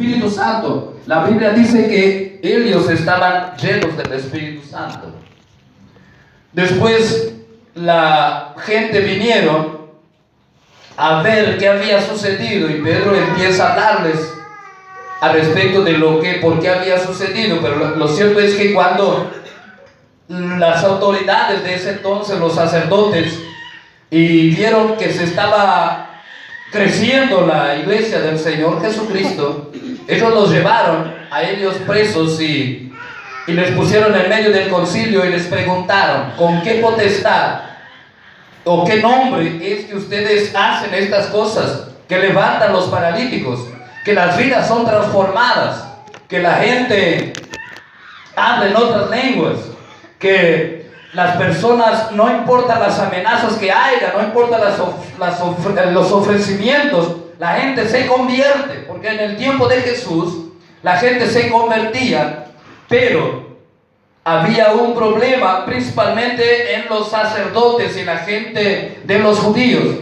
Espíritu Santo. La Biblia dice que ellos estaban llenos del Espíritu Santo. Después la gente vinieron a ver qué había sucedido y Pedro empieza a hablarles al respecto de por qué había sucedido. Pero lo cierto es que cuando las autoridades de ese entonces, los sacerdotes, y vieron que se estaba creciendo la iglesia del Señor Jesucristo, ellos los llevaron a ellos presos y les pusieron en medio del concilio y les preguntaron: ¿con qué potestad o qué nombre es que ustedes hacen estas cosas? Que levantan los paralíticos, que las vidas son transformadas, que la gente habla en otras lenguas, que las personas, no importa las amenazas que haya, no importa los ofrecimientos, la gente se convierte, porque en el tiempo de Jesús la gente se convertía, pero había un problema principalmente en los sacerdotes y la gente de los judíos.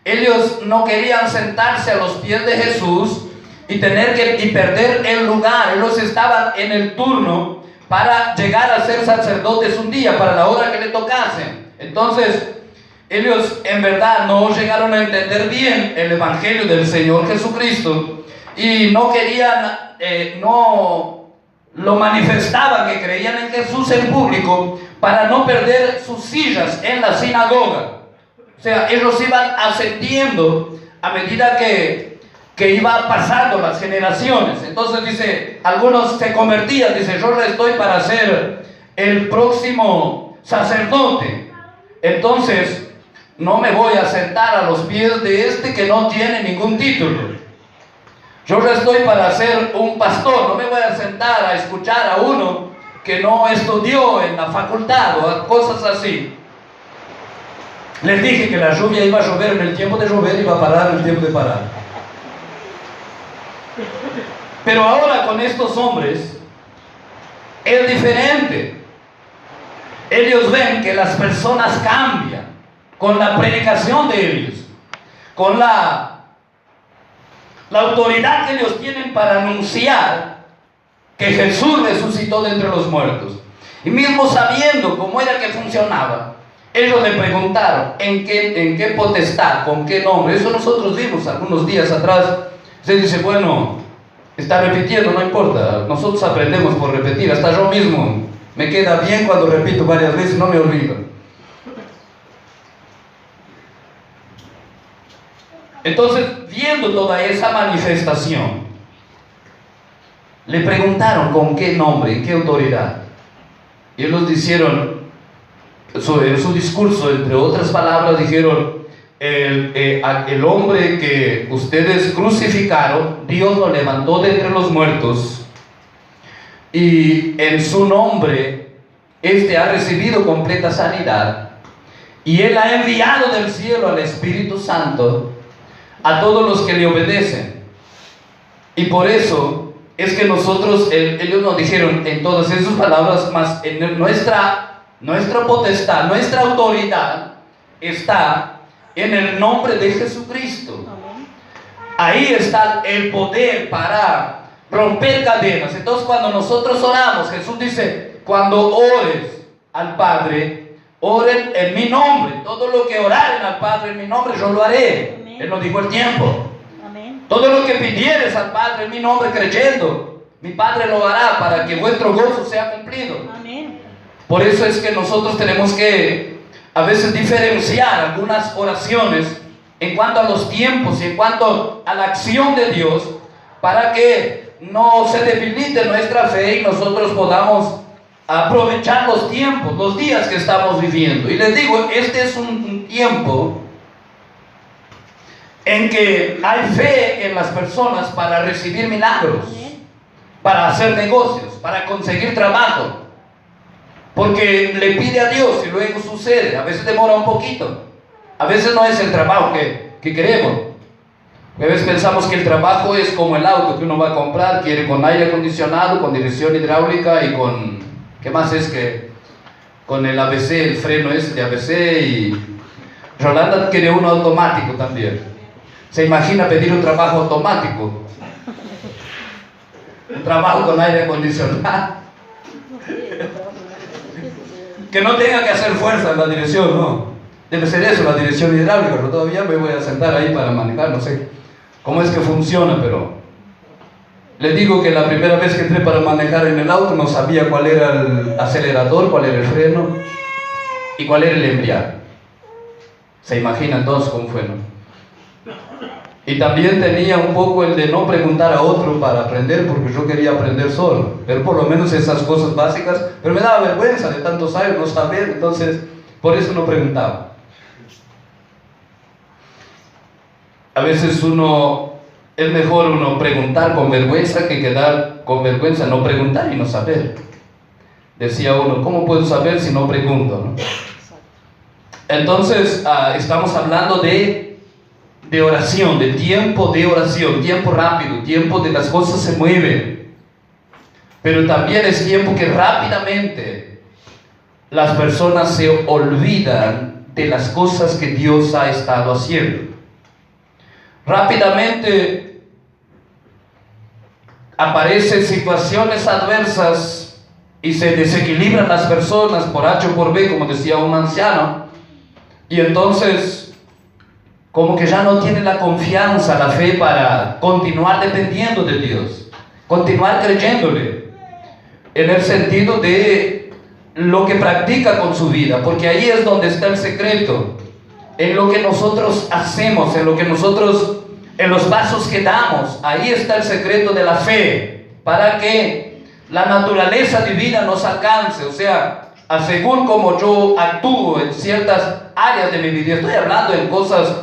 Ellos no querían sentarse a los pies de Jesús y perder el lugar. Ellos estaban en el turno para llegar a ser sacerdotes un día, para la hora que le tocasen. Entonces, ellos en verdad no llegaron a entender bien el Evangelio del Señor Jesucristo y no querían, no lo manifestaban que creían en Jesús en público para no perder sus sillas en la sinagoga. O sea, ellos iban ascendiendo a medida que iba pasando las generaciones. Entonces dice, algunos se convertían, dice, yo estoy para ser el próximo sacerdote, entonces no me voy a sentar a los pies de este que no tiene ningún título. Yo estoy para ser un pastor, no me voy a sentar a escuchar a uno que no estudió en la facultad o cosas así. Les dije que la lluvia iba a llover en el tiempo de llover y iba a parar en el tiempo de parar. Pero ahora con estos hombres es diferente. Ellos ven que las personas cambian con la predicación de ellos, con la autoridad que ellos tienen para anunciar que Jesús resucitó de entre los muertos. Y mismo sabiendo cómo era que funcionaba, ellos le preguntaron en qué potestad, con qué nombre. Eso nosotros vimos algunos días atrás. Se dice, bueno, está repitiendo, no importa, nosotros aprendemos por repetir. Hasta yo mismo me queda bien cuando repito varias veces, no me olvido. Entonces, viendo toda esa manifestación, le preguntaron con qué nombre, en qué autoridad. Y ellos dijeron, en su discurso, entre otras palabras, dijeron: el hombre que ustedes crucificaron, Dios lo levantó de entre los muertos, y en su nombre ha recibido completa sanidad, y Él ha enviado del cielo al Espíritu Santo a todos los que le obedecen. Y por eso es que ellos nos dijeron en todas esas palabras, más en nuestra potestad, nuestra autoridad está en el nombre de Jesucristo. Ahí está el poder para romper cadenas. Entonces, cuando nosotros oramos, Jesús dice: cuando ores al Padre, oren en mi nombre. Todo lo que oraren al Padre en mi nombre, yo lo haré. Amén. Él nos dijo el tiempo. Amén. Todo lo que pidieres al Padre en mi nombre, creyendo, mi Padre lo hará para que vuestro gozo sea cumplido. Amén. Por eso es que nosotros tenemos que a veces diferenciar algunas oraciones en cuanto a los tiempos y en cuanto a la acción de Dios, para que no se debilite nuestra fe y nosotros podamos aprovechar los tiempos, los días que estamos viviendo. Y les digo, este es un tiempo en que hay fe en las personas para recibir milagros, para hacer negocios, para conseguir trabajo, porque le pide a Dios y luego sucede. A veces demora un poquito, a veces no es el trabajo que queremos. A veces pensamos que el trabajo es como el auto que uno va a comprar, quiere con aire acondicionado, con dirección hidráulica y con, ¿qué más es que? Con el ABC, el freno ese de ABC, y Rolanda quiere uno automático también. Se imagina pedir un trabajo automático. un trabajo con aire acondicionado. Que no tenga que hacer fuerza en la dirección, no. Debe ser eso, la dirección hidráulica, pero todavía me voy a sentar ahí para manejar, no sé cómo es que funciona, pero les digo que la primera vez que entré para manejar en el auto no sabía cuál era el acelerador, cuál era el freno y cuál era el embriague. Se imaginan todos cómo fue, ¿no? Y también tenía un poco el de no preguntar a otro para aprender, porque yo quería aprender solo, pero por lo menos esas cosas básicas, pero me daba vergüenza de tantos años no saber, entonces por eso no preguntaba. A veces es mejor uno preguntar con vergüenza que quedar con vergüenza, no preguntar y no saber. Decía uno, ¿cómo puedo saber si no pregunto, no? Entonces, estamos hablando de oración, de oración, tiempo rápido, tiempo de las cosas se mueven. Pero también es tiempo que rápidamente las personas se olvidan de las cosas que Dios ha estado haciendo. Rápidamente aparecen situaciones adversas y se desequilibran las personas por H o por B, como decía un anciano, y entonces como que ya no tienen la confianza, la fe para continuar dependiendo de Dios, continuar creyéndole, en el sentido de lo que practica con su vida, porque ahí es donde está el secreto, en lo que nosotros hacemos, en los pasos que damos. Ahí está el secreto de la fe, para que la naturaleza divina nos alcance. O sea, según como yo actúo en ciertas áreas de mi vida, estoy hablando en cosas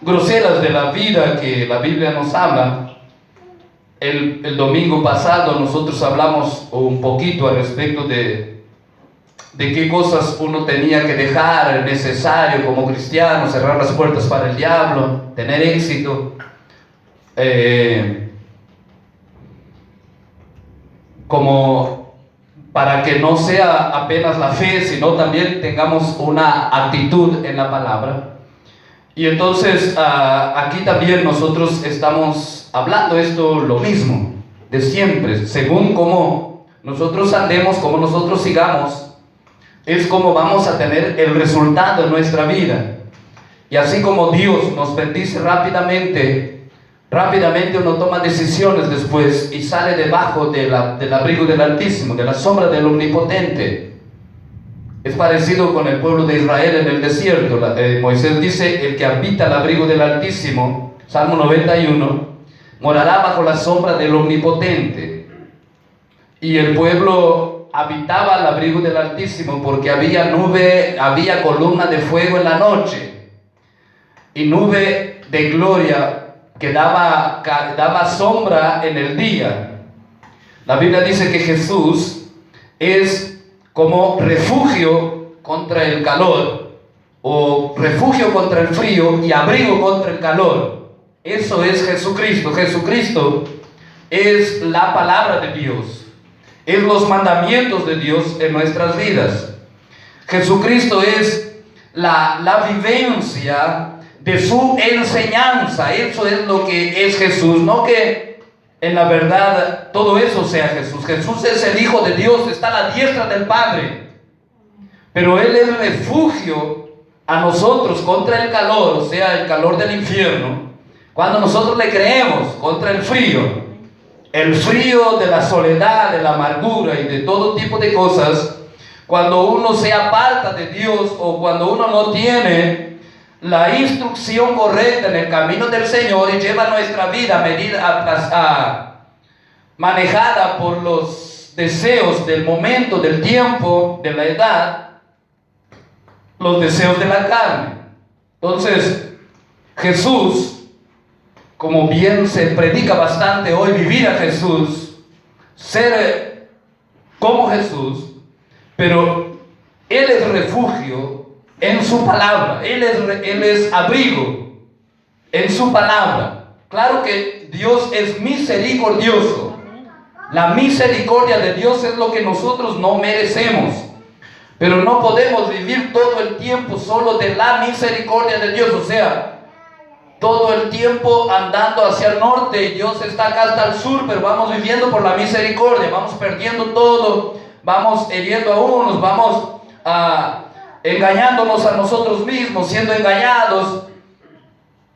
groseras de la vida que la Biblia nos habla. El domingo pasado nosotros hablamos un poquito al respecto de qué cosas uno tenía que dejar necesario como cristiano, cerrar las puertas para el diablo, tener éxito, como para que no sea apenas la fe, sino también tengamos una actitud en la palabra. Y entonces aquí también nosotros estamos hablando esto lo mismo, de siempre, según cómo nosotros andemos, cómo nosotros sigamos, es como vamos a tener el resultado en nuestra vida. Y así como Dios nos bendice rápidamente uno toma decisiones después y sale debajo del abrigo del Altísimo, de la sombra del Omnipotente. Es parecido con el pueblo de Israel en el desierto. Moisés dice, el que habita el abrigo del Altísimo, Salmo 91, morará bajo la sombra del Omnipotente. Y el pueblo habitaba al abrigo del Altísimo porque había nube, había columna de fuego en la noche y nube de gloria que daba sombra en el día. La Biblia dice que Jesús es como refugio contra el calor, o refugio contra el frío y abrigo contra el calor. Eso es Jesucristo. Jesucristo es la palabra de Dios, es los mandamientos de Dios en nuestras vidas. Jesucristo es la vivencia de su enseñanza. Eso es lo que es Jesús, no que en la verdad todo eso sea Jesús. Jesús es el Hijo de Dios, está a la diestra del Padre, pero Él es refugio a nosotros contra el calor, o sea, el calor del infierno, cuando nosotros le creemos, contra el frío de la soledad, de la amargura y de todo tipo de cosas. Cuando uno se aparta de Dios, o cuando uno no tiene la instrucción correcta en el camino del Señor y lleva nuestra vida manejada por los deseos del momento, del tiempo, de la edad, los deseos de la carne. Entonces, Jesús, como bien se predica bastante hoy, vivir a Jesús, ser como Jesús, pero Él es refugio en su palabra, Él es abrigo en su palabra. Claro que Dios es misericordioso. La misericordia de Dios es lo que nosotros no merecemos, pero no podemos vivir todo el tiempo solo de la misericordia de Dios. O sea, todo el tiempo andando hacia el norte y Dios está acá hasta el sur, pero vamos viviendo por la misericordia, vamos perdiendo todo, vamos hiriendo a unos, vamos engañándonos a nosotros mismos, siendo engañados.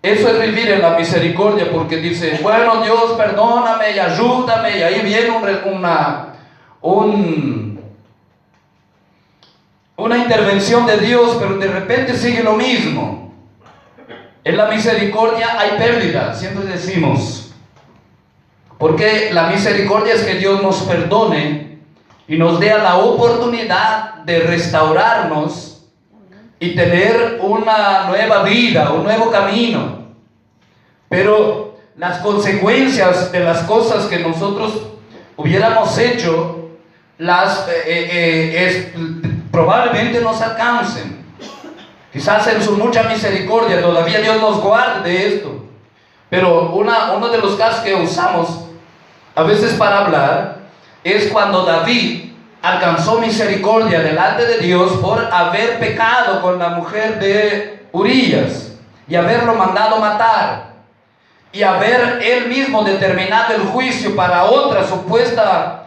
Eso es vivir en la misericordia, porque dice, bueno, Dios, perdóname y ayúdame, y ahí viene una intervención de Dios, pero de repente sigue lo mismo. En la misericordia hay pérdida, siempre decimos, porque la misericordia es que Dios nos perdone y nos dé la oportunidad de restaurarnos y tener una nueva vida, un nuevo camino. Pero las consecuencias de las cosas que nosotros hubiéramos hecho, probablemente nos alcancen. Quizás en su mucha misericordia todavía Dios nos guarde de esto. Pero uno de los casos que usamos a veces para hablar es cuando David alcanzó misericordia delante de Dios por haber pecado con la mujer de Urías y haberlo mandado matar, y haber él mismo determinado el juicio para otra supuesta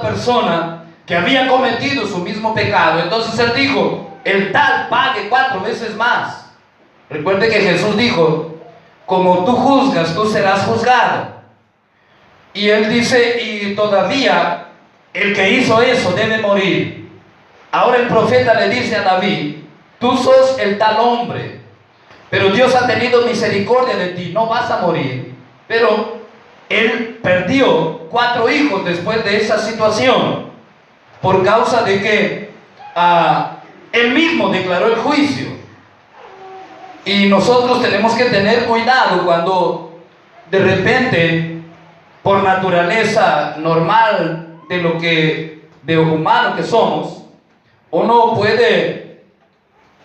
persona que había cometido su mismo pecado. Entonces él dijo, el tal pague 4 veces más. Recuerde que Jesús dijo, como tú juzgas, tú serás juzgado. Y él dice, y todavía el que hizo eso debe morir. Ahora el profeta le dice a David, tú sos el tal hombre, pero Dios ha tenido misericordia de ti, no vas a morir. Pero él perdió 4 hijos después de esa situación, por causa de que él mismo declaró el juicio. Y nosotros tenemos que tener cuidado cuando de repente, por naturaleza normal de humano que somos, uno puede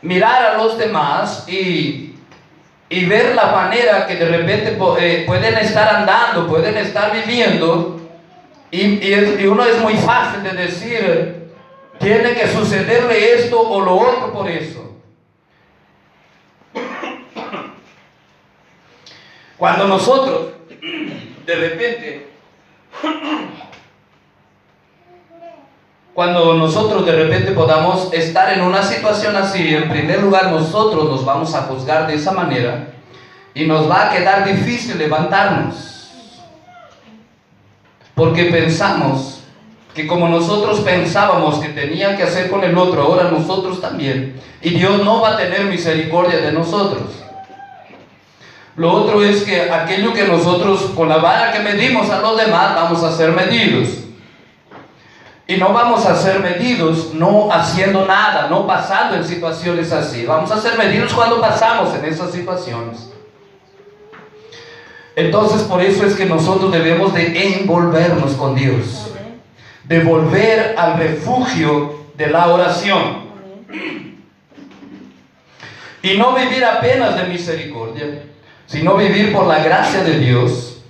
mirar a los demás y ver la manera que de repente pueden estar andando, pueden estar viviendo, y uno es muy fácil de decir, tiene que sucederle esto o lo otro por eso. Cuando nosotros de repente podamos estar en una situación así, en primer lugar nosotros nos vamos a juzgar de esa manera y nos va a quedar difícil levantarnos, porque pensamos que como nosotros pensábamos que tenía que hacer con el otro, ahora nosotros también, y Dios no va a tener misericordia de nosotros. Lo otro es que aquello que nosotros con la vara que medimos a los demás vamos a ser medidos. Y no vamos a ser medidos no haciendo nada, no pasando en situaciones así. Vamos a ser medidos cuando pasamos en esas situaciones. Entonces por eso es que nosotros debemos de envolvernos con Dios, de volver al refugio de la oración, y no vivir apenas de misericordia, sino vivir por la gracia de Dios,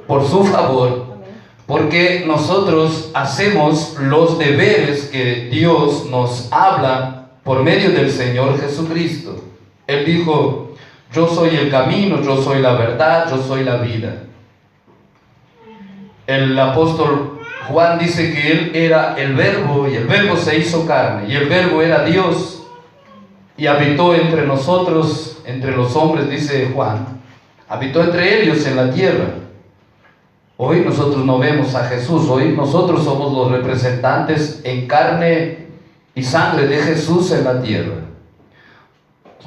por su favor, porque nosotros hacemos los deberes que Dios nos habla por medio del Señor Jesucristo. Él dijo, yo soy el camino, yo soy la verdad, yo soy la vida. El apóstol Juan dice que Él era el Verbo, y el Verbo se hizo carne, y el Verbo era Dios, y habitó entre nosotros, entre los hombres, dice Juan, habitó entre ellos en la tierra. Hoy nosotros no vemos a Jesús, hoy nosotros somos los representantes en carne y sangre de Jesús en la tierra.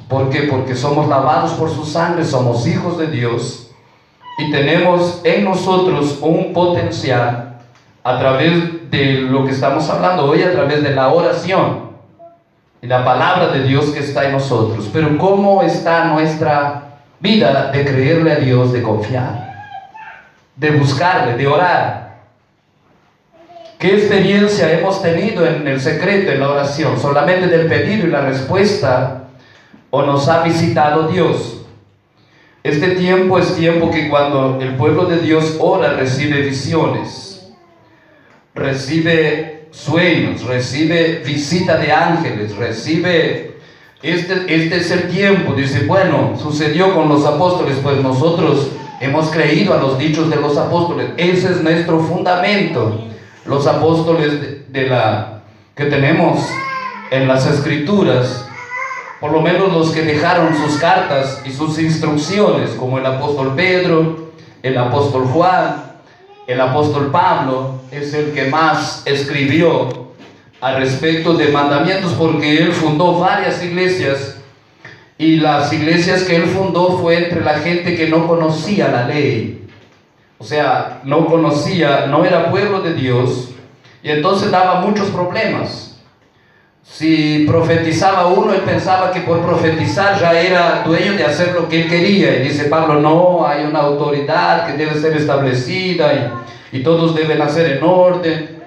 ¿Por qué? Porque somos lavados por su sangre, somos hijos de Dios, y tenemos en nosotros un potencial a través de lo que estamos hablando hoy, a través de la oración y la palabra de Dios que está en nosotros. Pero ¿cómo está nuestra vida de creerle a Dios, de confiar, de buscarle, de orar? ¿Qué experiencia hemos tenido en el secreto, en la oración? ¿Solamente del pedido y la respuesta, o nos ha visitado Dios? Este tiempo es tiempo que cuando el pueblo de Dios ora, recibe visiones, recibe sueños, recibe visita de ángeles, recibe Este es el tiempo. Dice, bueno, sucedió con los apóstoles, pues nosotros hemos creído a los dichos de los apóstoles. Ese es nuestro fundamento. Los apóstoles que tenemos en las escrituras, por lo menos los que dejaron sus cartas y sus instrucciones, como el apóstol Pedro, el apóstol Juan, el apóstol Pablo, es el que más escribió al respecto de mandamientos, porque él fundó varias iglesias, y las iglesias que él fundó fue entre la gente que no conocía la ley, o sea, no conocía, no era pueblo de Dios, y entonces daba muchos problemas. Si profetizaba uno, él pensaba que por profetizar ya era dueño de hacer lo que él quería, y dice Pablo, no, hay una autoridad que debe ser establecida, y todos deben hacer en orden.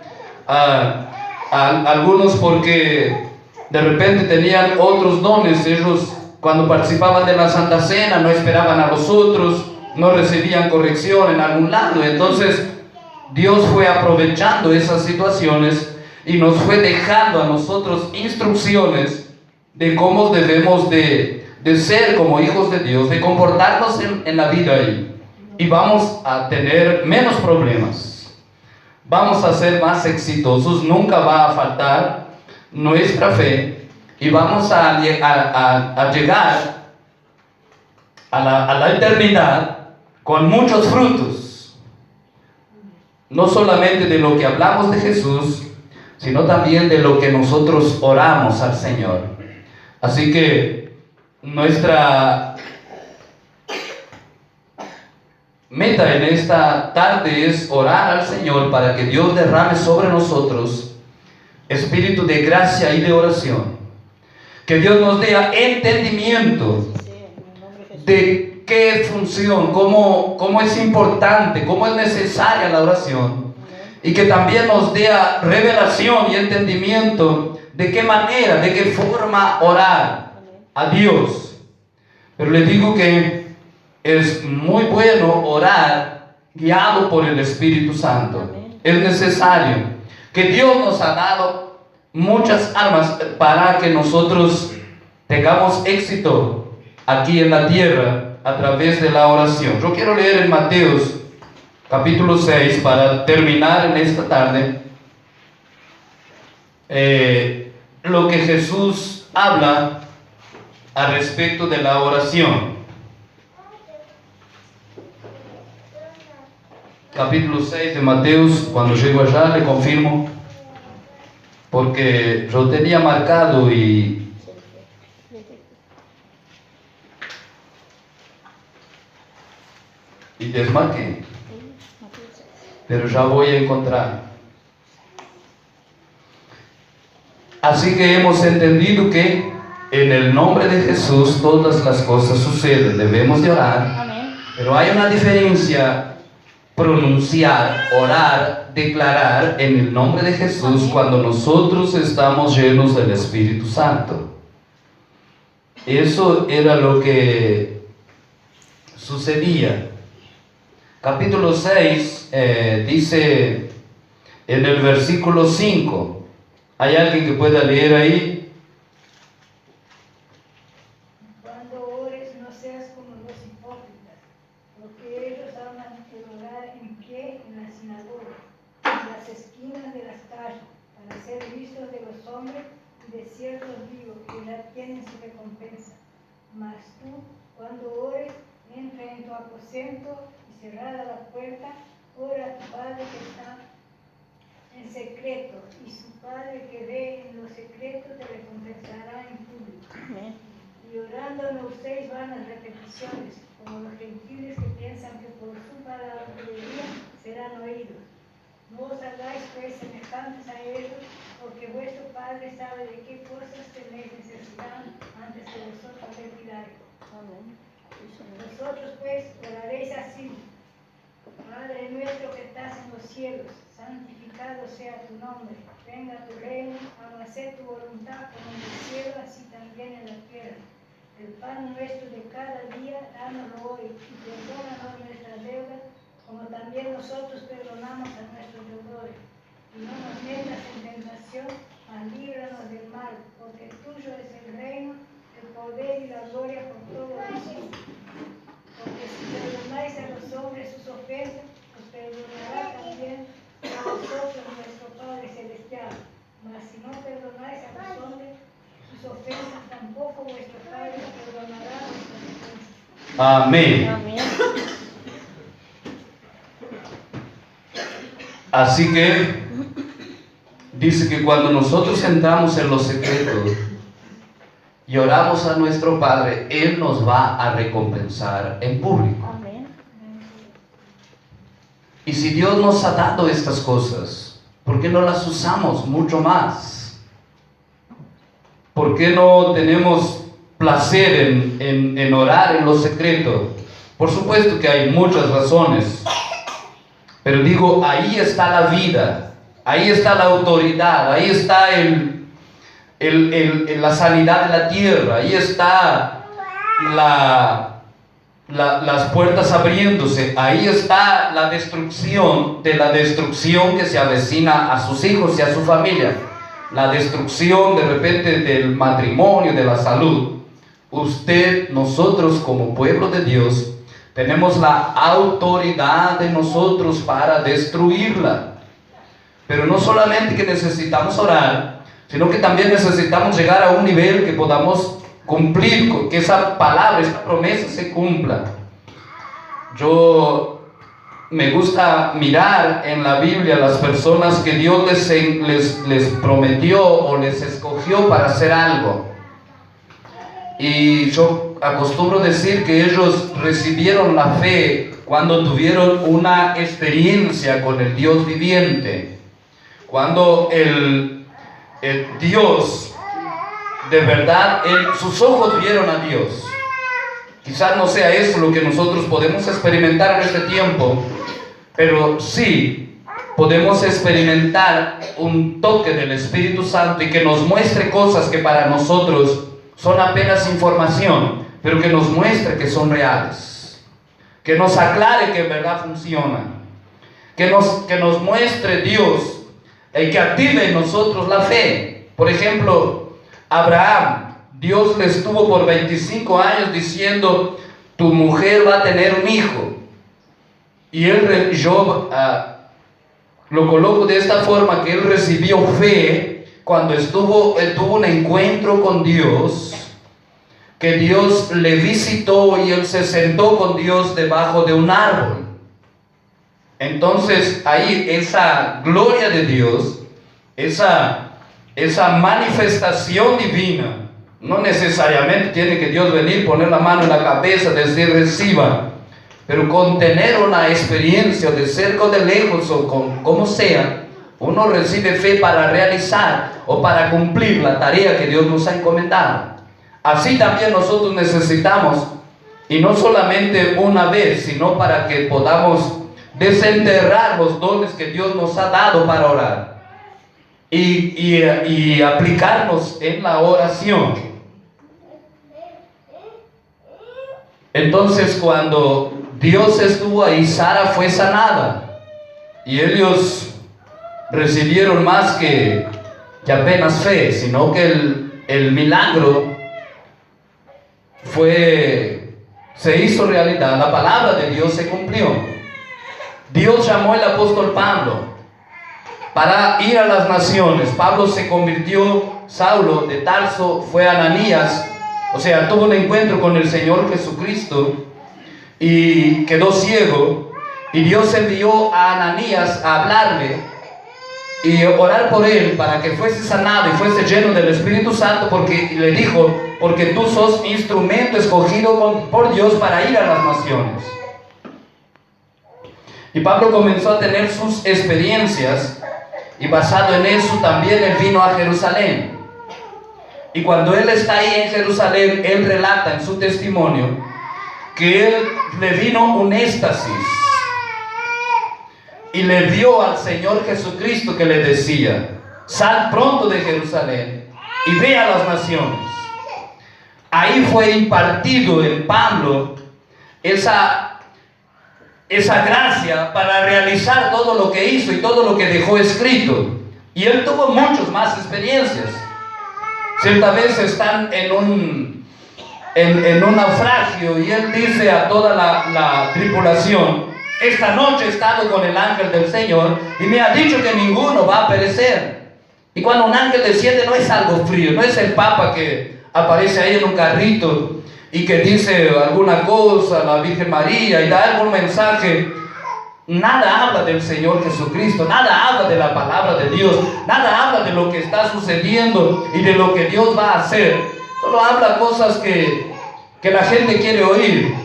Algunos porque de repente tenían otros dones, ellos cuando participaban de la Santa Cena no esperaban a los otros, no recibían corrección en algún lado. Entonces Dios fue aprovechando esas situaciones y nos fue dejando a nosotros instrucciones de cómo debemos de ser como hijos de Dios, de comportarnos en la vida, y vamos a tener menos problemas, vamos a ser más exitosos, nunca va a faltar nuestra fe, y vamos a llegar a la eternidad con muchos frutos, no solamente de lo que hablamos de Jesús, sino también de lo que nosotros oramos al Señor. Así que nuestra meta en esta tarde es orar al Señor para que Dios derrame sobre nosotros espíritu de gracia y de oración. Que Dios nos dé entendimiento de qué función, cómo es importante, cómo es necesaria la oración. Y que también nos dé revelación y entendimiento de qué manera, de qué forma orar a Dios. Pero le digo que es muy bueno orar guiado por el Espíritu Santo. Es necesario, que Dios nos ha dado muchas armas para que nosotros tengamos éxito aquí en la tierra a través de la oración. Yo quiero leer en Mateos capítulo 6 para terminar en esta tarde lo que Jesús habla al respecto de la oración. Capítulo 6 de Mateos. Cuando llego allá le confirmo, porque yo tenía marcado y desmarqué, pero ya voy a encontrar. Así que hemos entendido que en el nombre de Jesús todas las cosas suceden, debemos de orar. Amén. Pero hay una diferencia: pronunciar, orar, declarar en el nombre de Jesús. Amén. Cuando nosotros estamos llenos del Espíritu Santo. Eso era lo que sucedía. Capítulo 6 dice en el versículo 5. ¿Hay alguien que pueda leer ahí? Cuando ores, no seas como los hipócritas, porque ellos aman el orar en pie en la sinagoga, en las esquinas de las calles, para ser vistos de los hombres, y de cierto os digo que ya tienen su recompensa. Mas tú, cuando ores, entra en tu aposento y cerrada la puerta, ora a tu Padre que está en secreto, y su Padre que ve en lo secreto te recompensará en público. Amén. Y orando no uséis vanas repeticiones, como los gentiles que piensan que por su palabrería serán oídos. No os hagáis pues semejantes a ellos, porque vuestro Padre sabe de qué cosas tenéis necesidad antes que vosotros le pidáis. Amén. Vosotros pues oraréis así: Padre nuestro que estás en los cielos, santificado sea tu nombre, venga tu reino, hágase tu voluntad como en el cielo, así también en la tierra. El pan nuestro de cada día, dánoslo hoy, y perdónanos nuestras deudas, como también nosotros perdonamos a nuestros deudores. Y no nos metas en tentación, mas líbranos del mal, porque tuyo es el reino, el poder y la gloria por todos los siglos. Porque si perdonáis a los hombres sus ofensas, os perdonará también a vosotros nuestro Padre Celestial. Mas si no perdonáis a los hombres sus ofensas, tampoco vuestro Padre perdonará vuestras ofensas. Amén. Amén. Así que dice que cuando nosotros entramos en los secretos y oramos a nuestro Padre, Él nos va a recompensar en público. Amén. Y si Dios nos ha dado estas cosas, ¿por qué no las usamos mucho más? ¿Por qué no tenemos placer en orar en lo secreto? Por supuesto que hay muchas razones, pero digo, ahí está la vida, ahí está la autoridad, ahí está la sanidad de la tierra, ahí está las puertas abriéndose, ahí está la destrucción de la destrucción que se avecina a sus hijos y a su familia, la destrucción de repente del matrimonio, de la salud. Usted, nosotros como pueblo de Dios, tenemos la autoridad de nosotros para destruirla. Pero no solamente que necesitamos orar, sino que también necesitamos llegar a un nivel que podamos cumplir, que esa palabra, esa promesa se cumpla. Yo me gusta mirar en la Biblia las personas que Dios les prometió o les escogió para hacer algo. Y yo acostumbro decir que ellos recibieron la fe cuando tuvieron una experiencia con el Dios viviente. Cuando el Dios, de verdad, sus ojos vieron a Dios. Quizás no sea eso lo que nosotros podemos experimentar en este tiempo, pero sí podemos experimentar un toque del Espíritu Santo y que nos muestre cosas que para nosotros son apenas información, pero que nos muestre que son reales, que nos aclare que en verdad funcionan, que nos muestre Dios y que active en nosotros la fe. Por ejemplo, Abraham, Dios le estuvo por 25 años diciendo, tu mujer va a tener un hijo, y yo lo coloco de esta forma, que él recibió fe cuando él tuvo un encuentro con Dios, que Dios le visitó y él se sentó con Dios debajo de un árbol. Entonces ahí esa gloria de Dios, esa manifestación divina, no necesariamente tiene que Dios venir, poner la mano en la cabeza, decir reciba, pero con tener una experiencia de cerca o de lejos o como sea, uno recibe fe para realizar o para cumplir la tarea que Dios nos ha encomendado. Así también nosotros necesitamos, y no solamente una vez, sino para que podamos desenterrar los dones que Dios nos ha dado para orar y aplicarnos en la oración. Entonces, cuando Dios estuvo ahí, Sara fue sanada y ellos recibieron más que apenas fe, sino que el milagro se hizo realidad. La palabra de Dios se cumplió. Dios llamó al apóstol Pablo para ir a las naciones. Pablo se convirtió, Saulo de Tarso fue Ananías, o sea, tuvo un encuentro con el Señor Jesucristo y quedó ciego, y Dios envió a Ananías a hablarle y orar por él para que fuese sanado y fuese lleno del Espíritu Santo, porque le dijo, porque tú sos instrumento escogido por Dios para ir a las naciones. Y Pablo comenzó a tener sus experiencias, y basado en eso también él vino a Jerusalén. Y cuando él está ahí en Jerusalén, él relata en su testimonio que él le vino un éxtasis y le vio al Señor Jesucristo que le decía, sal pronto de Jerusalén y ve a las naciones. Ahí fue impartido en Pablo esa gracia para realizar todo lo que hizo y todo lo que dejó escrito. Y él tuvo muchas más experiencias. Cierta vez están en en un naufragio y él dice a toda la tripulación: esta noche he estado con el ángel del Señor y me ha dicho que ninguno va a perecer. Y cuando un ángel desciende no es algo frío, no es el Papa que aparece ahí en un carrito y que dice alguna cosa a la Virgen María y da algún mensaje. Nada habla del Señor Jesucristo, nada habla de la palabra de Dios, nada habla de lo que está sucediendo y de lo que Dios va a hacer. Solo habla cosas que la gente quiere oír.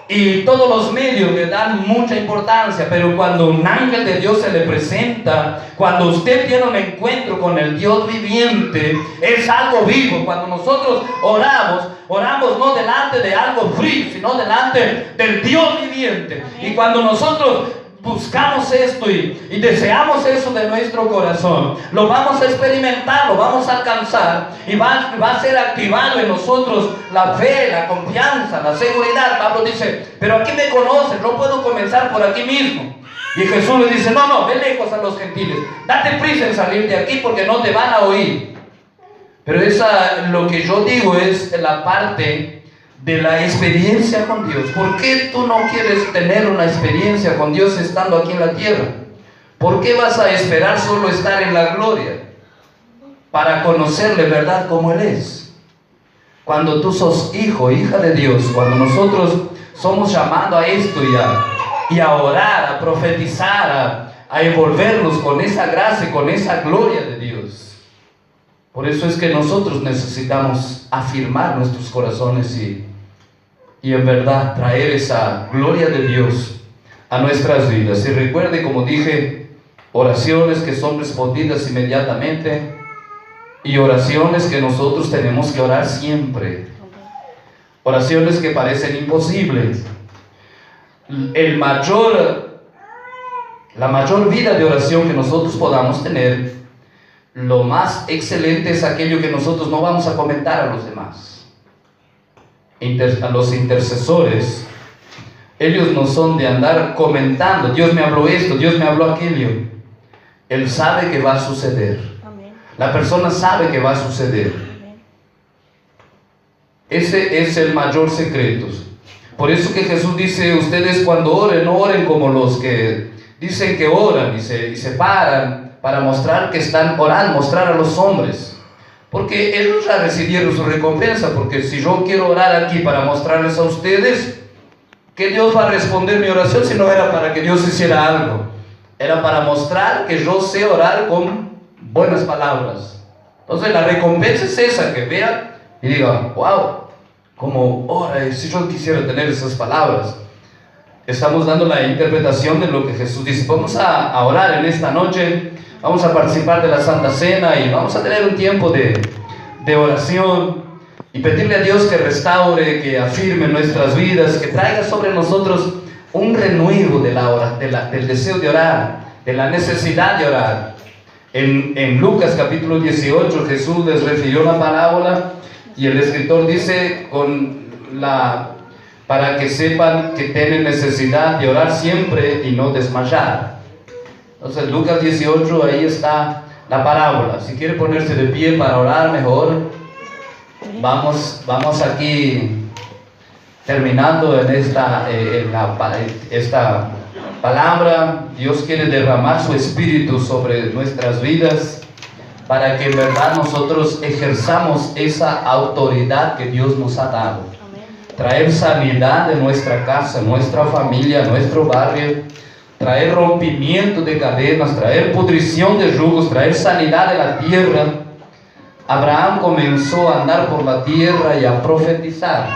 Y todos los medios le dan mucha importancia, pero cuando un ángel de Dios se le presenta, cuando usted tiene un encuentro con el Dios viviente, es algo vivo. Cuando nosotros oramos no delante de algo frío, sino delante del Dios viviente. Y cuando nosotros buscamos esto y deseamos eso de nuestro corazón, lo vamos a experimentar, lo vamos a alcanzar y va a ser activado en nosotros la fe, la confianza, la seguridad. Pablo dice: pero aquí me conocen, no puedo comenzar por aquí mismo. Y Jesús le dice: no, ve lejos a los gentiles, date prisa en salir de aquí porque no te van a oír. Pero lo que yo digo es la parte de la experiencia con Dios. ¿Por qué tú no quieres tener una experiencia con Dios estando aquí en la tierra? ¿Por qué vas a esperar solo estar en la gloria para conocerle verdad como Él es? Cuando tú sos hijo, hija de Dios, cuando nosotros somos llamados a esto y a orar, a profetizar, a envolvernos con esa gracia y con esa gloria de Dios. Por eso es que nosotros necesitamos afirmar nuestros corazones y en verdad traer esa gloria de Dios a nuestras vidas. Y recuerde, como dije, oraciones que son respondidas inmediatamente y oraciones que nosotros tenemos que orar siempre. Oraciones que parecen imposibles. La mayor vida de oración que nosotros podamos tener, lo más excelente es aquello que nosotros no vamos a comentar a los demás. A los intercesores, ellos no son de andar comentando: Dios me habló esto, Dios me habló aquello. Él sabe que va a suceder. Amén. La persona sabe que va a suceder. Amén. Ese es el mayor secreto. Por eso que Jesús dice: ustedes cuando oren, no oren como los que dicen que oran y se paran para mostrar que están orando, mostrar a los hombres. Porque ellos ya recibieron su recompensa. Porque si yo quiero orar aquí para mostrarles a ustedes, ¿qué Dios va a responder mi oración si no era para que Dios hiciera algo? Era para mostrar que yo sé orar con buenas palabras. Entonces la recompensa es esa, que vean y digan: wow, como ora, si yo quisiera tener esas palabras. Estamos dando la interpretación de lo que Jesús dice. Vamos a orar en esta noche. Vamos a participar de la Santa Cena y vamos a tener un tiempo de oración y pedirle a Dios que restaure, que afirme nuestras vidas, que traiga sobre nosotros un renuevo del deseo de orar, de la necesidad de orar. En Lucas capítulo 18 Jesús les refirió una parábola y el escritor dice para que sepan que tienen necesidad de orar siempre y no desmayar. Entonces Lucas 18, ahí está la parábola. Si quiere ponerse de pie para orar mejor, vamos aquí terminando en esta palabra. Dios quiere derramar su espíritu sobre nuestras vidas para que en verdad nosotros ejerzamos esa autoridad que Dios nos ha dado. Traer sanidad de nuestra casa, nuestra familia, nuestro barrio. Traer rompimiento de cadenas, traer pudrición de yugos, traer sanidad de la tierra. Abraham comenzó a andar por la tierra y a profetizar: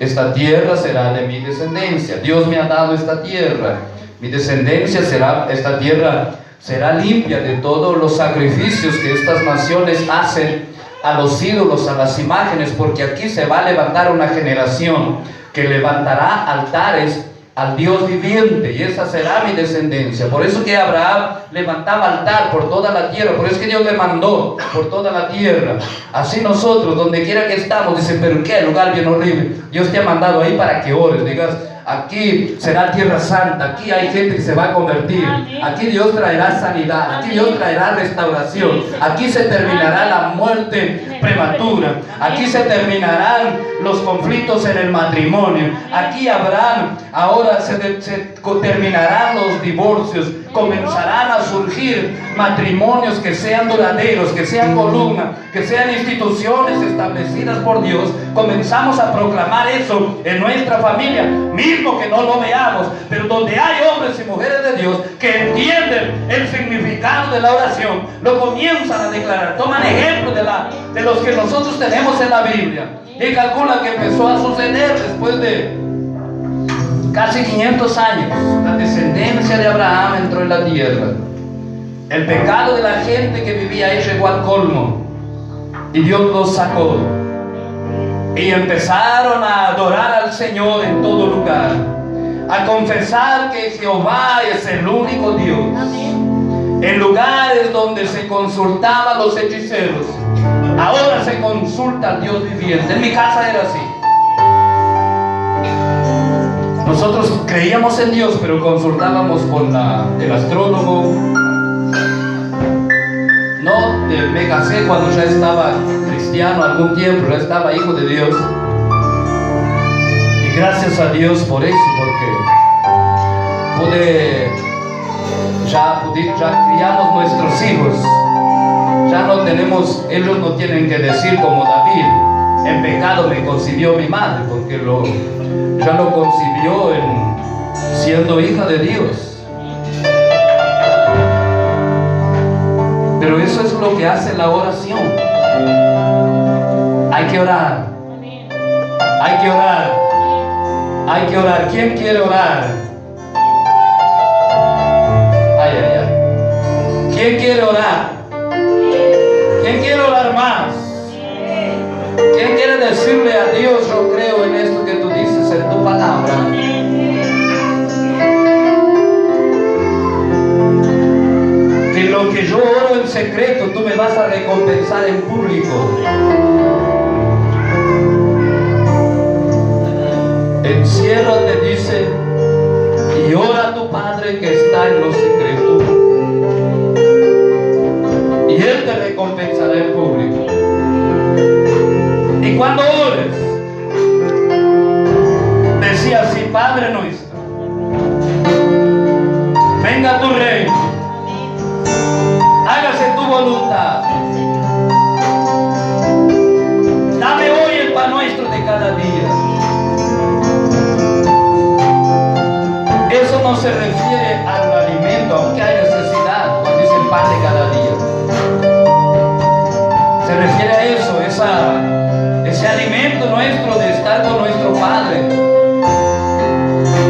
esta tierra será de mi descendencia. Dios me ha dado esta tierra. Mi descendencia esta tierra será limpia de todos los sacrificios que estas naciones hacen a los ídolos, a las imágenes, porque aquí se va a levantar una generación que levantará altares al Dios viviente, y esa será mi descendencia. Por eso que Abraham levantaba altar por toda la tierra, por eso que Dios le mandó por toda la tierra. Así nosotros, donde quiera que estamos, dicen: pero qué lugar bien horrible. Dios te ha mandado ahí para que ores, digas: aquí será tierra santa, aquí hay gente que se va a convertir, aquí Dios traerá sanidad, aquí Dios traerá restauración, aquí se terminará la muerte prematura, aquí se terminarán los conflictos en el matrimonio, aquí habrán, ahora se terminarán los divorcios, comenzarán a surgir matrimonios que sean duraderos, que sean columna, que sean instituciones establecidas por Dios. Comenzamos a proclamar eso en nuestra familia, mismo que no lo veamos, pero donde hay hombres y mujeres de Dios que entienden el significado de la oración, lo comienzan a declarar, toman ejemplo de los que nosotros tenemos en la Biblia, y calcula que empezó a suceder después de casi 500 años. La descendencia de Abraham entró en la tierra. El pecado de la gente que vivía ahí llegó al colmo y Dios los sacó, y empezaron a adorar al Señor en todo lugar, a confesar que Jehová es el único Dios. En lugares donde se consultaban los hechiceros, ahora se consulta al Dios viviente. En mi casa era así. Nosotros creíamos en Dios, pero consultábamos con el astrólogo. No, me casé cuando ya estaba cristiano algún tiempo, ya estaba hijo de Dios. Y gracias a Dios por eso, porque ya criamos nuestros hijos. Ya no tenemos, ellos no tienen que decir como David: en pecado me concibió mi madre, porque ya lo concibió siendo hija de Dios. Pero eso es lo que hace la oración. Hay que orar. Hay que orar. Hay que orar. ¿Quién quiere orar? Ay, ay, ay. ¿Quién quiere orar? ¿Quién quiere orar más? ¿Quién quiere decirle a Dios: yo creo en esto que tú dices en tu palabra? Que lo que yo oro en secreto, tú me vas a recompensar en público. Enciérrate, dice, y ora a tu Padre que está en lo secreto, y Él te recompensará en público. Y cuando ores, decía así: Padre nuestro, venga tu reino, hágase tu voluntad, dame hoy el pan nuestro de cada día. Eso no se refiere al alimento, aunque hay necesidad cuando dice el pan de cada día. Se refiere a eso, ese alimento nuestro de estar con nuestro Padre,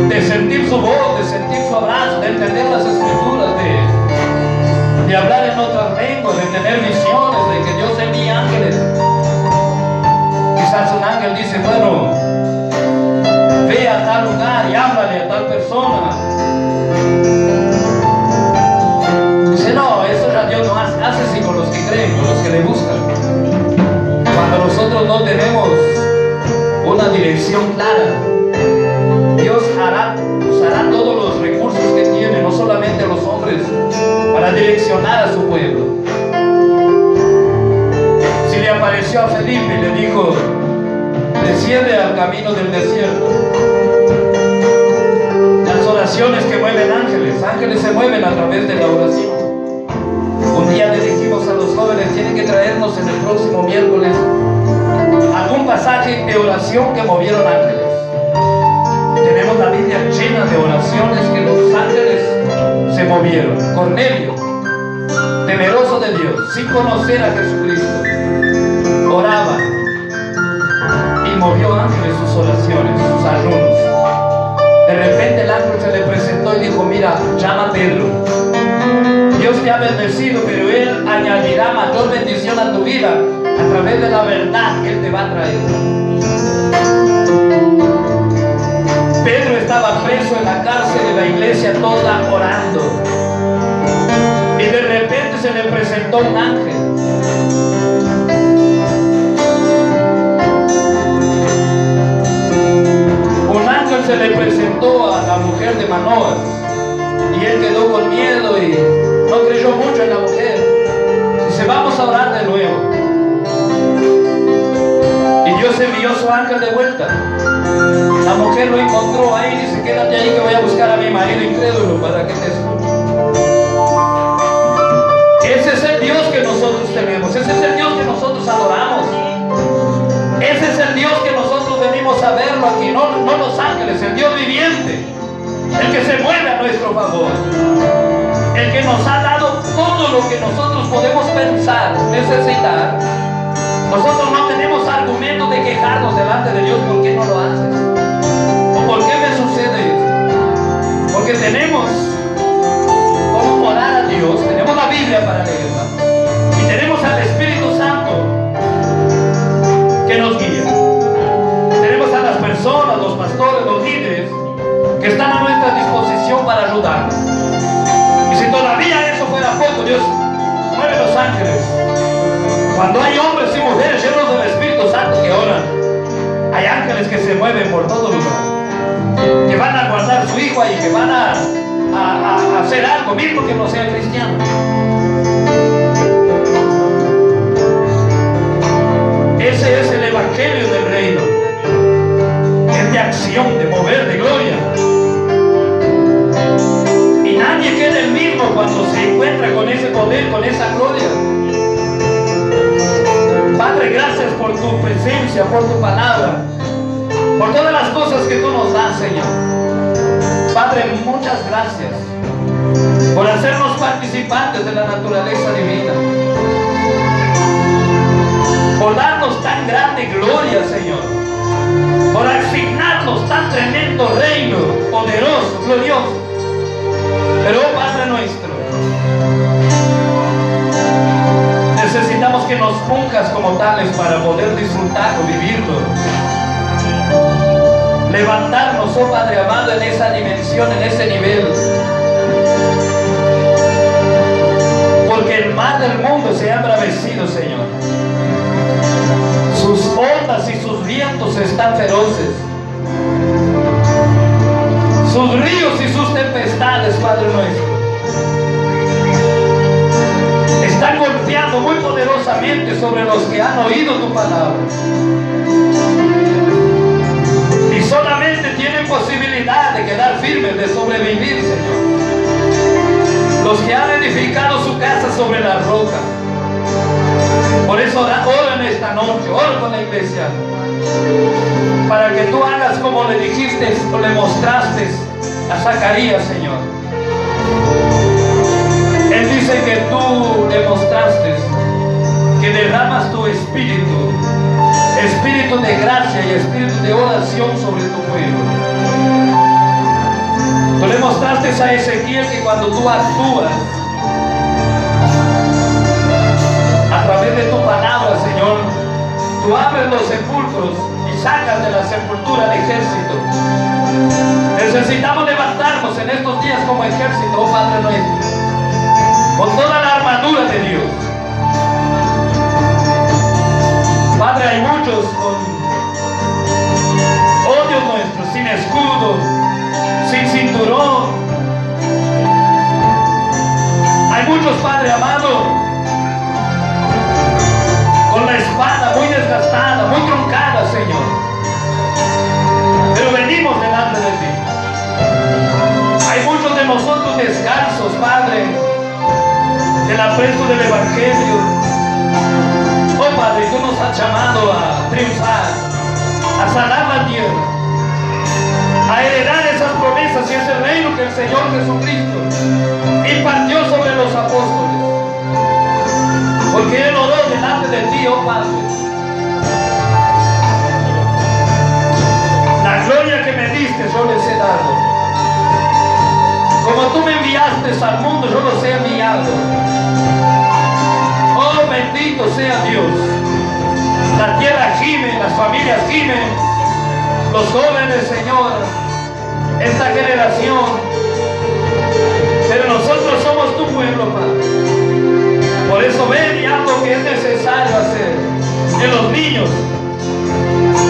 de sentir su voz, de sentir su abrazo, de entender las escrituras, de hablar en otras lenguas, de tener visiones, de que Dios envía ángeles. Quizás un ángel dice: bueno, ve a tal lugar y háblale a tal persona. Dice: no, eso ya Dios no hace así con los que creen, con los que le buscan. Cuando nosotros no tenemos una dirección clara, Dios usará todos los recursos que tiene, no solamente los hombres, para direccionar a su pueblo. Si le apareció a Felipe y le dijo: desciende al camino del desierto. Las oraciones que mueven ángeles se mueven a través de la oración. Un día le dijimos a los jóvenes: tienen que traernos en el próximo miércoles algún pasaje de oración que movieron ángeles. Tenemos la Biblia llena de oraciones que los ángeles se movieron. Cornelio, temeroso de Dios, sin conocer a Jesucristo, oraba y movió ángeles sus oraciones, sus ayunos. De repente el ángel se le presentó y dijo: mira, llama a Pedro. Dios te ha bendecido, pero Él añadirá mayor bendición a tu vida a través de la verdad que Él te va a traer. Pedro estaba preso en la cárcel de la iglesia toda orando, y de repente se le presentó un ángel. Un ángel se le presentó la mujer de Manoas, y él quedó con miedo y no creyó mucho en la mujer. Dice, vamos a orar de nuevo. Y Dios envió su ángel de vuelta. La mujer lo encontró ahí y dice, quédate ahí que voy a buscar a mi marido incrédulo para que te escuche. Ese es el Dios que nosotros tenemos, ese es el Dios que nosotros adoramos. Ese es el Dios que nosotros venimos a verlo aquí, no los ángeles, el Dios viviente, el que se mueve a nuestro favor, el que nos ha dado todo lo que nosotros podemos pensar, necesitar. Nosotros no tenemos argumentos de quejarnos delante de Dios. ¿Por qué no lo haces? ¿O por qué me sucede esto? Porque tenemos cómo orar a Dios, tenemos la Biblia para leerla y tenemos al Espíritu Santo que nos guía. Tenemos a las personas, los pastores, los líderes que están a nuestra disposición para ayudarnos. Y si todavía eso fuera poco, Dios mueve los ángeles. Cuando hay hombres y mujeres llenos del Espíritu Santo que oran, hay ángeles que se mueven por todo lugar, que van a guardar su hijo ahí, que van a hacer algo, mismo que no sea cristiano. Ese es el evangelio del reino. Es de acción, de mover, de gloria. Y nadie queda el mismo cuando se encuentra con ese poder, con esa gloria. Padre, gracias por tu presencia, por tu palabra, por todas las cosas que tú nos das, Señor. Padre, muchas gracias por hacernos participantes de la naturaleza divina, por darnos tan grande gloria, Señor, por asignarnos tan tremendo reino, poderoso, glorioso. Pero, oh Padre nuestro, necesitamos que nos pongas como tales para poder disfrutarlo, vivirlo. Levantarnos, oh Padre amado, en esa dimensión, en ese nivel. Porque el mar del mundo se ha embravecido, Señor. Sus ondas y sus vientos están feroces. Sus ríos y sus tempestades, Padre nuestro, están golpeando muy poderosamente sobre los que han oído tu palabra. Y solamente tienen posibilidad de quedar firmes, de sobrevivir, Señor, los que han edificado su casa sobre la roca. Por eso oro en esta noche, oro con la iglesia, para que tú hagas como le dijiste o le mostraste a Zacarías, Señor. Él dice que tú le mostraste que derramas tu espíritu, espíritu de gracia y espíritu de oración sobre tu pueblo. Tú le mostraste a Ezequiel que cuando tú actúas a través de tu palabra, Señor, tú abres los sepulcros y sacas de la sepultura al ejército. Necesitamos levantarnos en estos días como ejército, oh Padre nuestro, con toda la armadura de Dios. Padre, hay muchos con odios nuestros, sin escudo, sin cinturón. Hay muchos, Padre amado, con la espada muy desgastada, muy truncada, Señor. Pero venimos delante de ti. Hay muchos de nosotros descalzos, Padre, del apresto del Evangelio. Oh Padre, tú nos has llamado a triunfar, a sanar la tierra, a heredar esas promesas y ese reino que el Señor Jesucristo impartió sobre los apóstoles. Porque Él oró delante de ti, oh Padre. La gloria que me diste yo les he dado. Como tú me enviaste al mundo, yo los he enviado. Oh, bendito sea Dios. La tierra gime, las familias gimen, los jóvenes, Señor, esta generación. Pero nosotros somos tu pueblo, Padre. Por eso ven y haz lo que es necesario hacer en los niños.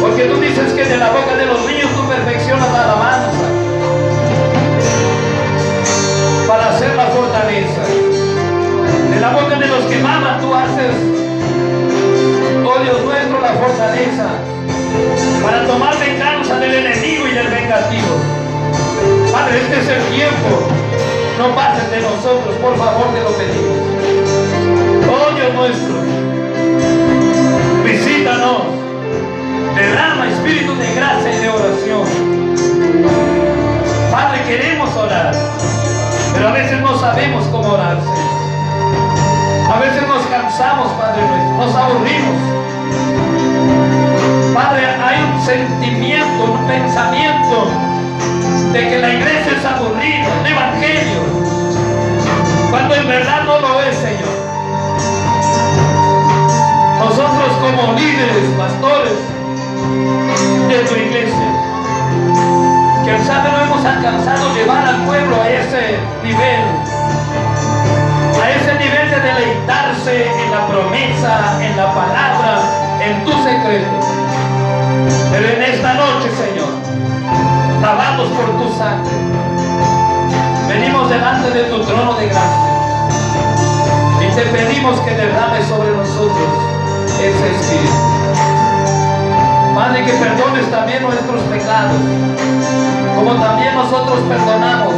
Porque tú dices que de la boca de los niños tú perfeccionas la alabanza. fortaleza. De la boca de los que maman tú haces, oh Dios nuestro, la fortaleza para tomar venganza del enemigo y del vengativo. Padre, este es el tiempo. No pases de nosotros, por favor, te lo pedimos. Oh Dios nuestro, visítanos, derrama espíritu de gracia y de oración. Padre, queremos orar, pero a veces no sabemos cómo orar, Señor. A veces nos cansamos, Padre nuestro, nos aburrimos. Padre, hay un sentimiento, un pensamiento de que la iglesia es aburrida, el evangelio, cuando en verdad no lo es, Señor. Nosotros como líderes, pastores de tu iglesia, que sabe no hemos alcanzado llevar al pueblo a ese nivel de deleitarse en la promesa, en la palabra, en tu secreto. Pero en esta noche, Señor, lavados por tu sangre, venimos delante de tu trono de gracia y te pedimos que derrames sobre nosotros ese espíritu. Padre, que perdones también nuestros pecados, como también nosotros perdonamos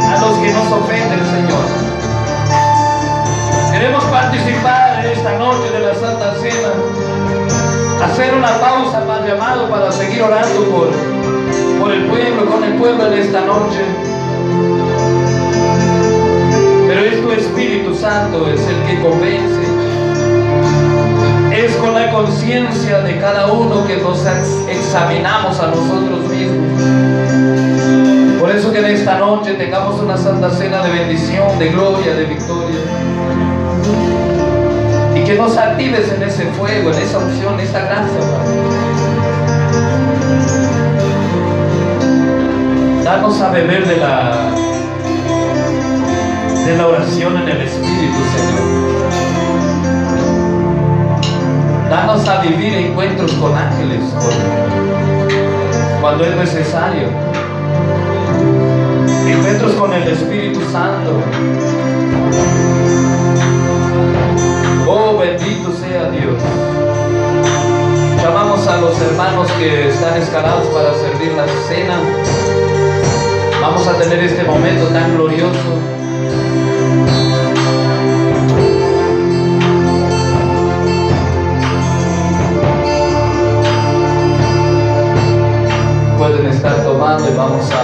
a los que nos ofenden, Señor. Queremos participar en esta noche de la Santa Cena, hacer una pausa, Padre amado, para seguir orando por el pueblo, con el pueblo en esta noche. Pero es tu Espíritu Santo, es el que convence. Es con la conciencia de cada uno que nos examinamos a nosotros mismos. Por eso que en esta noche tengamos una Santa Cena de bendición, de gloria, de victoria. Y que nos actives en ese fuego, en esa unción, en esa gracia, Padre. Danos a beber de la oración en el Espíritu, Señor. Danos a vivir encuentros con ángeles cuando es necesario. Encuentros con el Espíritu Santo. Oh, bendito sea Dios. Llamamos a los hermanos que están escalados para servir la cena. Vamos a tener este momento tan glorioso. Pueden estar tomando y vamos a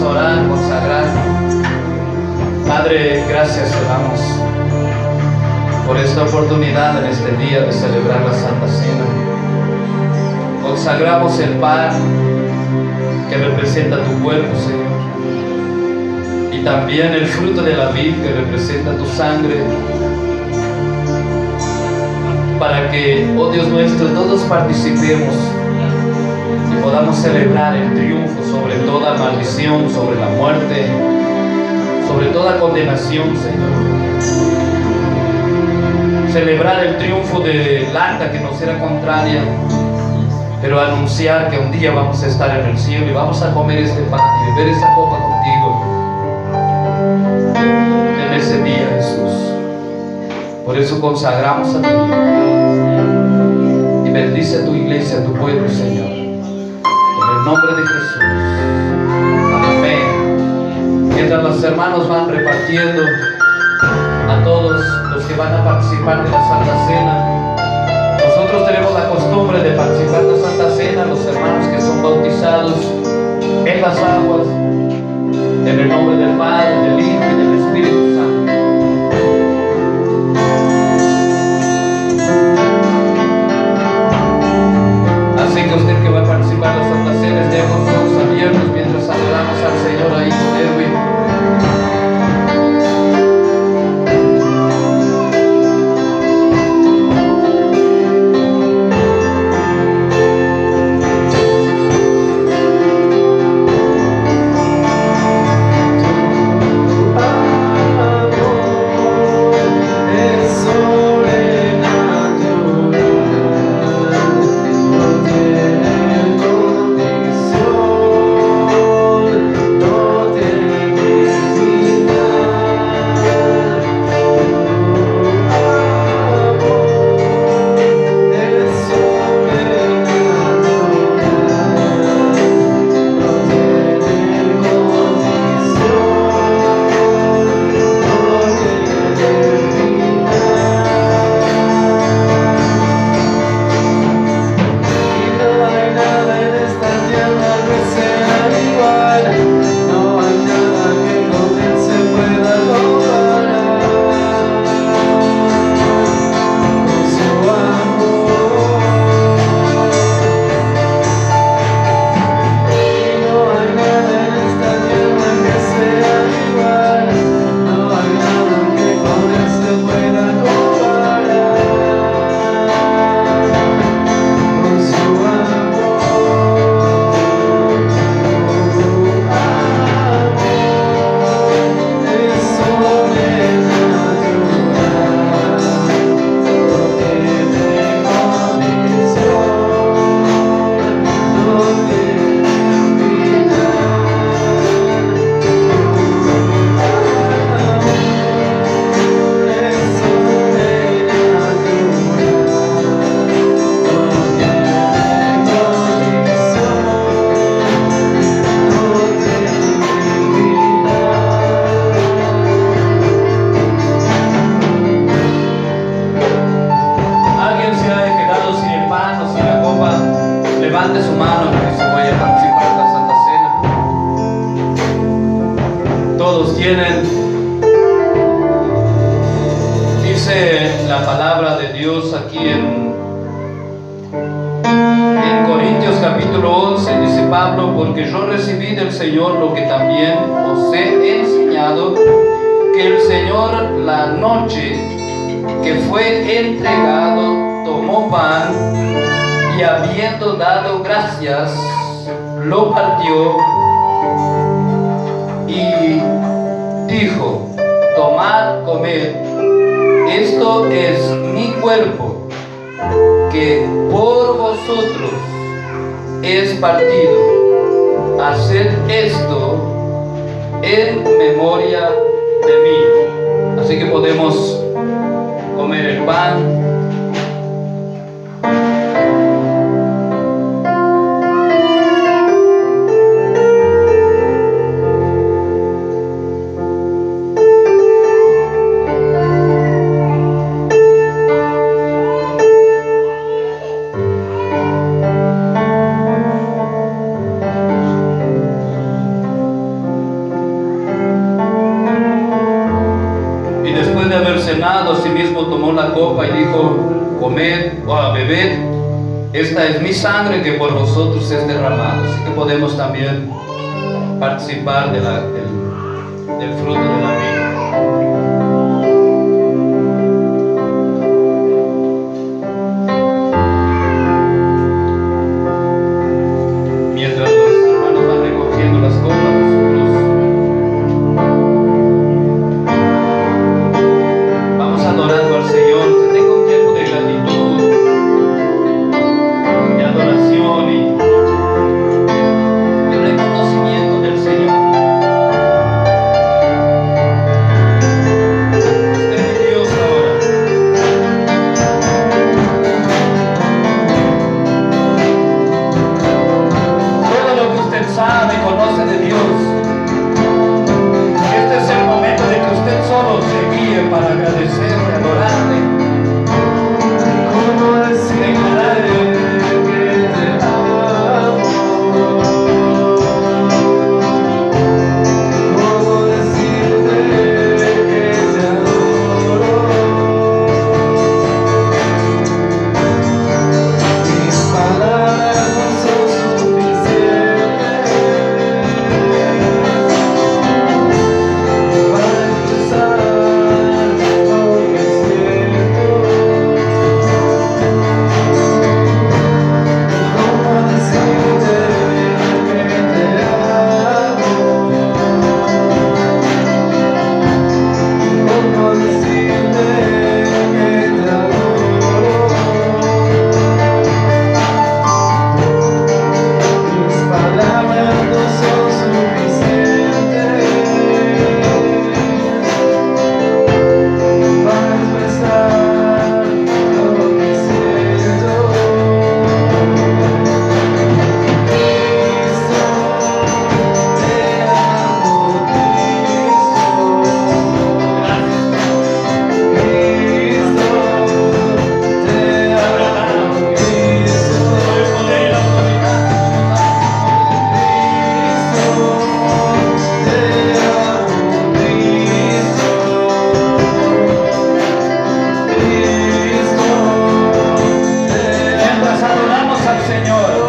orar, consagrar. Padre, gracias te damos por esta oportunidad en este día de celebrar la Santa Cena. Consagramos el pan que representa tu cuerpo, Señor, y también el fruto de la vid que representa tu sangre, para que, oh Dios nuestro, todos participemos y podamos celebrar el triunfo sobre toda maldición, sobre la muerte, sobre toda condenación, Señor. Celebrar el triunfo del anda que nos era contraria, pero anunciar que un día vamos a estar en el cielo y vamos a comer este pan y beber esa copa contigo en ese día, Jesús. Por eso consagramos a ti y bendice a tu iglesia, a tu pueblo, Señor, en el nombre de Jesús. Amén. Mientras los hermanos van repartiendo a todos los que van a participar de la Santa Cena, nosotros tenemos la costumbre de participar de la Santa Cena, los hermanos que son bautizados en las aguas, en el nombre del Padre, del Hijo y del Espíritu Santo. Así que usted que va a participar de la Santa Cena, estemos los ojos abiertos mientras adoramos al Señor ahí con Edwin. Es sobrenatural. levante su mano y se voy a participar de la Santa Cena. Todos tienen. Dice la palabra de Dios aquí en Corintios capítulo 11, dice Pablo: porque yo recibí del Señor lo que también os he enseñado, que el Señor, la noche que fue entregado, tomó pan y habiendo dado gracias, lo partió y dijo: tomad, comed, esto es mi cuerpo, que por vosotros es partido. Haced esto en memoria de mí. Así que podemos comer el pan. Asimismo tomó la copa y dijo: comed o bebed, esta es mi sangre que por vosotros es derramada. Así que podemos también participar del fruto de la vida. Mientras los hermanos van recogiendo las copas, adorando al Señor, que tenga un tiempo de gratitud, de adoración y de reconocimiento del Señor. Usted es Dios ahora. Todo lo que usted sabe, conoce de Dios. Este es el momento de que usted solo se guíe para agradecerle, adorarle. ¿Cómo declararle que te amo? ¿Cómo decirte que te adoro? Mis palabras no son suficientes para expresar lo que siento. ¿Cómo decirte que te amo? ¿Cómo decirte que te adoro? Mis palabras no son suficientes para expresar lo que siento. Cristo, te amo, Cristo. Cristo, te amo, Cristo. Mientras adoramos al Señor,